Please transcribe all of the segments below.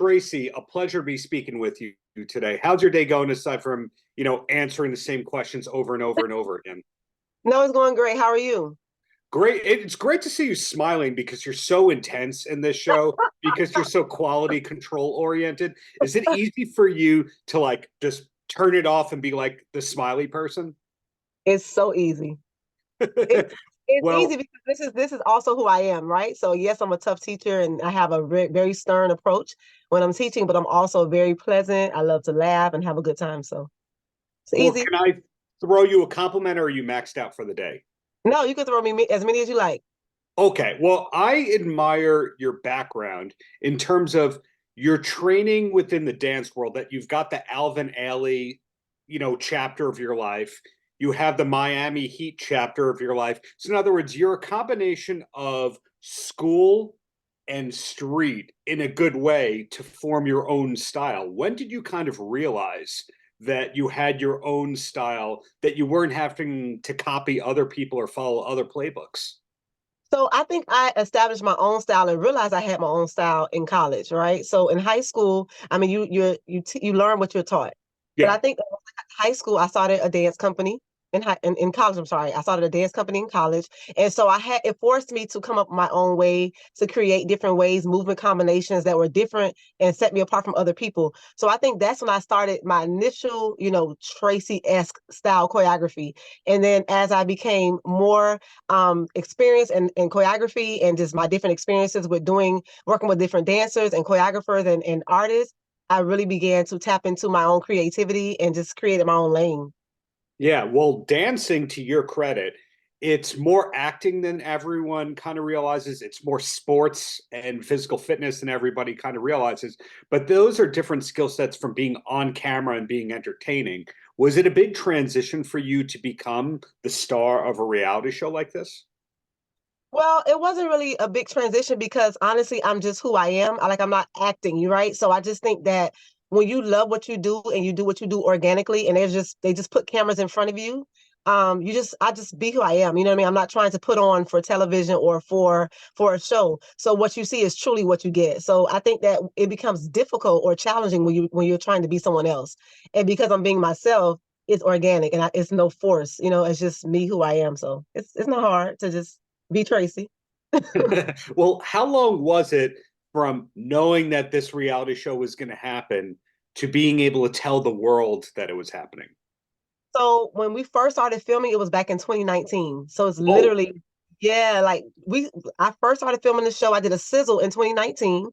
Traci, a pleasure to be speaking with you today. How's your day going aside from, answering the same questions over and over and over again? No, it's going great. How are you? Great. It's great to see you smiling because you're so intense in this show, because you're so quality control oriented. Is it easy for you to like just turn it off and be like the smiley person? It's so easy. It's it's easy Well, because this is also who I am, right? So yes, I'm a tough teacher and I have a very stern approach when I'm teaching, but I'm also very pleasant. I love to laugh and have a good time. So it's well, easy. can I throw you a compliment, or are you maxed out for the day? No, you can throw me as many as you like. Okay, well, I admire your background in terms of your training within the dance world, that you've got the Alvin Ailey, chapter of your life. You have the Miami Heat chapter of your life. So in other words, you're a combination of school and street in a good way to form your own style. When did you kind of realize that you had your own style, that you weren't having to copy other people or follow other playbooks? So I think I established my own style and realized I had my own style in college, right? So in high school, I mean, you learn what you're taught, but Yeah. I think high school I started a dance company. In college, I'm sorry, I started a dance company in college, and so it forced me to come up with my own way to create different ways, movement combinations that were different and set me apart from other people. So I think that's when I started my initial, Tracy-esque style choreography, and then as I became more experience in choreography and just my different experiences with working with different dancers and choreographers and artists, I really began to tap into my own creativity and just created my own lane. Yeah, well, dancing, to your credit, it's more acting than everyone kind of realizes. It's more sports and physical fitness than everybody kind of realizes. But those are different skill sets from being on camera and being entertaining. Was it a big transition for you to become the star of a reality show like this? Well, it wasn't really a big transition because honestly, I'm just who I am. I'm not acting, you right? So I just think that when you love what you do and you do what you do organically and they just put cameras in front of you, I just be who I am. You know what I mean? I'm not trying to put on for television or for a show. So what you see is truly what you get. So I think that it becomes difficult or challenging when you're trying to be someone else. And because I'm being myself, it's organic and it's no force. It's just me who I am. So it's not hard to just be Traci. Well, how long was it from knowing that this reality show was going to happen to being able to tell the world that it was happening? So when we first started filming, it was back in 2019. So it's Oh, literally, yeah, I first started filming the show. I did a sizzle in 2019,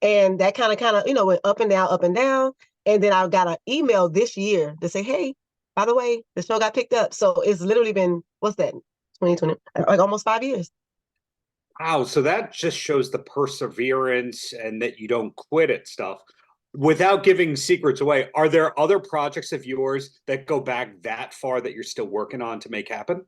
and that kind of, went up and down. And then I got an email this year to say, hey, by the way, the show got picked up. So it's literally been, what's that, 2020, like almost 5 years. wow. So that just shows the perseverance and that you don't quit at stuff. Without giving secrets away, are there other projects of yours that go back that far that you're still working on to make happen?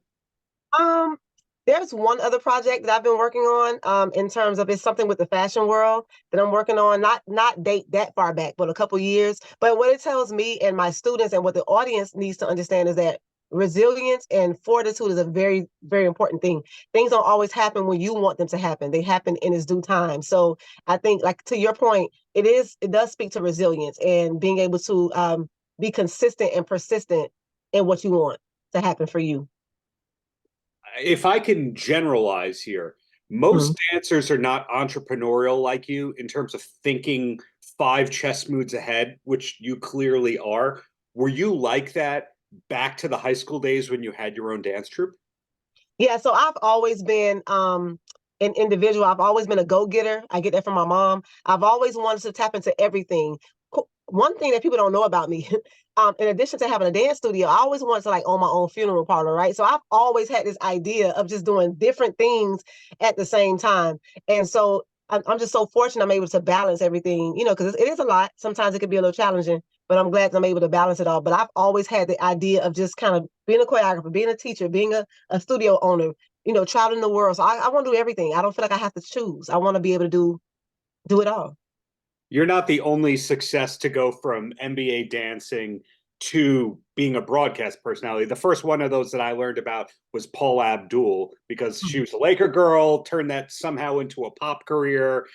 Um, there's one other project that I've been working on, in terms of it's something with the fashion world that I'm working on, not date that far back, but a couple years. But what it tells me and my students and what the audience needs to understand is that resilience and fortitude is a very, very important thing. Things don't always happen when you want them to happen. They happen in its due time. So I think, like to your point, it does speak to resilience and being able to be consistent and persistent in what you want to happen for you. If I can generalize here, most dancers are not entrepreneurial like you in terms of thinking five chess moves ahead, which you clearly are. Were you like that back to the high school days when you had your own dance troupe? Yeah, so I've always been an individual. I've always been a go-getter. I get that from my mom. I've always wanted to tap into everything. One thing that people don't know about me, in addition to having a dance studio, I always wanted to like own my own funeral parlor, right? So I've always had this idea of just doing different things at the same time. And so I'm just so fortunate I'm able to balance everything, because it is a lot. Sometimes it can be a little challenging, but I'm glad I'm able to balance it all. But I've always had the idea of just kind of being a choreographer, being a teacher, being a studio owner, traveling the world. So I want to do everything. I don't feel like I have to choose. I want to be able to do it all. You're not the only success to go from NBA dancing to being a broadcast personality. The first one of those that I learned about was Paula Abdul, because she was a Laker girl, turned that somehow into a pop career.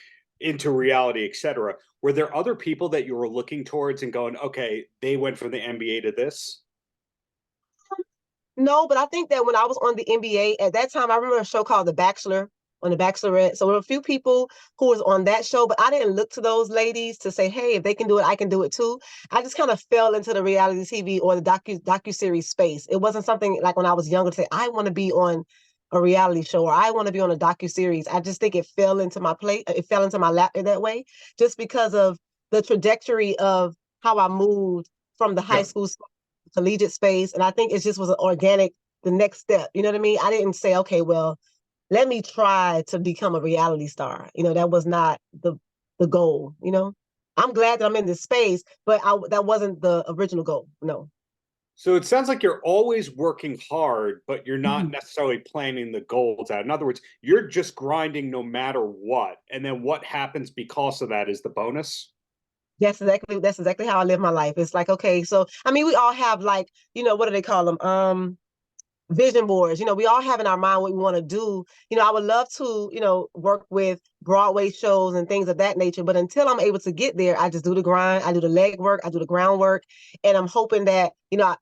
into reality, etc. Were there other people that you were looking towards and going, okay, they went from the NBA to this? No, but I think that when I was on the NBA at that time, I remember a show called The Bachelor on The Bachelorette. So there were a few people who was on that show, but I didn't look to those ladies to say, hey, if they can do it, I can do it too. I just kind of fell into the reality TV or the docu-series space. It wasn't something like when I was younger to say, I want to be on a reality show or I want to be on a docu-series. I just think it fell into my plate. It fell into my lap in that way, just because of the trajectory of how I moved from the high Yeah. school collegiate space. And I think it just was an organic, the next step. You know what I mean? I didn't say, okay, well, let me try to become a reality star. That was not the goal, I'm glad that I'm in this space, but that wasn't the original goal. No. So it sounds like you're always working hard, but you're not Mhm. necessarily planning the goals out. In other words, you're just grinding no matter what. And then what happens because of that is the bonus. That's exactly how I live my life. It's like, okay, so I mean, we all have like, what do they call them? Vision boards. We all have in our mind what we want to do. I would love to, work with Broadway shows and things of that nature. But until I'm able to get there, I just do the grind. I do the leg work. I do the groundwork. And I'm hoping that,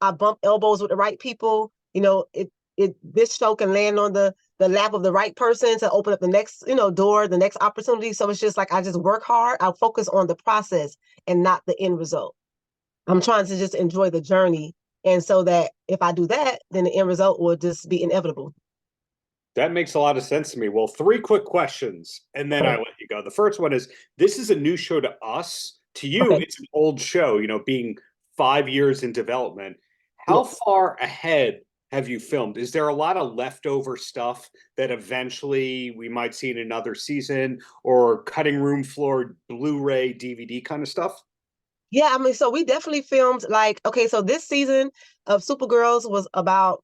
I bump elbows with the right people. This show can land on the lap of the right person to open up the next, door, the next opportunity. So it's just like, I just work hard. I'll focus on the process and not the end result. I'm trying to just enjoy the journey. And so that if I do that, then the end result will just be inevitable. That makes a lot of sense to me. Well, three quick questions, and then I Okay. let you go. The first one is, this is a new show to us. To you, Okay. it's an old show, being 5 years in development. How Yes. far ahead have you filmed? Is there a lot of leftover stuff that eventually we might see in another season, or cutting room floor, Blu-ray, DVD kind of stuff? Yeah, I mean, so we definitely filmed like, okay, so this season of Supa Girlz was about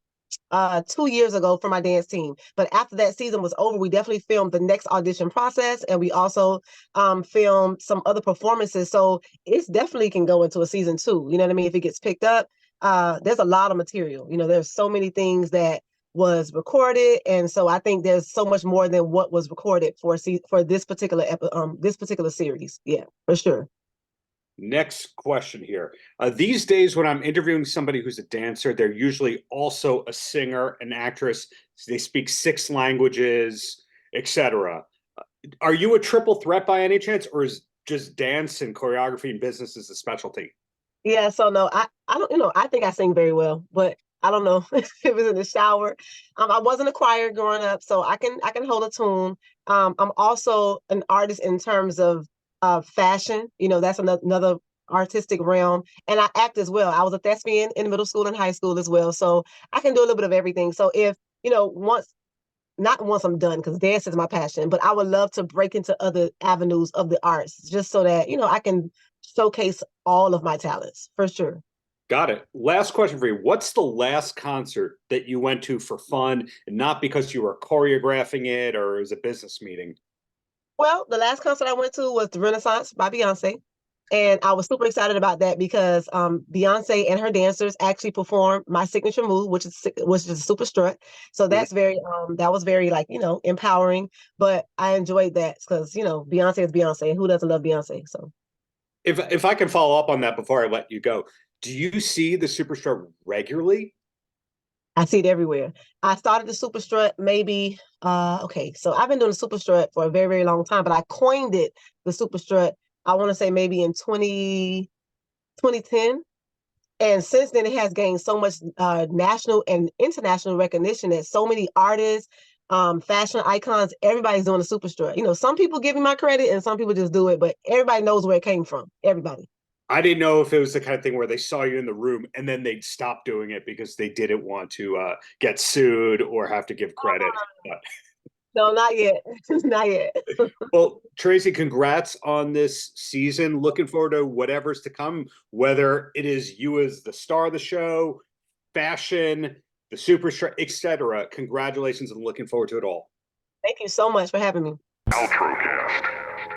2 years ago for my dance team. But after that season was over, we definitely filmed the next audition process, and we also filmed some other performances. So it's definitely can go into a season two. You know what I mean? If it gets picked up, there's a lot of material. There's so many things that was recorded, and so I think there's so much more than what was recorded for this particular this particular series. Yeah, for sure. Next question here. These days, when I'm interviewing somebody who's a dancer, they're usually also a singer, an actress. They speak 6 languages, etc. Are you a triple threat by any chance, or is just dance and choreography and business is a specialty? Yeah, so no, I don't, I think I sing very well, but I don't know if it was in the shower. I wasn't a choir growing up, so I can hold a tune. I'm also an artist in terms of fashion. That's another artistic realm, and I act as well. I was a thespian in middle school and high school as well, so I can do a little bit of everything. So if once not once I'm done, because dance is my passion, but I would love to break into other avenues of the arts just so that, I can showcase all of my talents for sure. Got it. Last question for you. What's the last concert that you went to for fun and not because you were choreographing it or it was a business meeting? Well, the last concert I went to was the Renaissance by Beyonce. And I was super excited about that because Beyonce and her dancers actually performed my signature move, which is a super strut. So that was very like empowering. But I enjoyed that because Beyonce is Beyonce, and who doesn't love Beyonce? So If I can follow up on that before I let you go, do you see the Superstar regularly? I see it everywhere. I started the super strut maybe okay, so I've been doing the super strut for a very, very long time, but I coined it the super strut, I want to say maybe in 2010. And since then it has gained so much national and international recognition that so many artists, fashion icons, everybody's doing the super strut. Some people give me my credit and some people just do it, but everybody knows where it came from. Everybody. I didn't know if it was the kind of thing where they saw you in the room and then they'd stop doing it because they didn't want to get sued or have to give credit. But, No, not yet. Not yet. well, Traci, congrats on this season. Looking forward to whatever's to come, whether it is you as the star of the show, fashion, the superstar, etc. Congratulations and looking forward to it all. Thank you so much for having me. Paltrocast.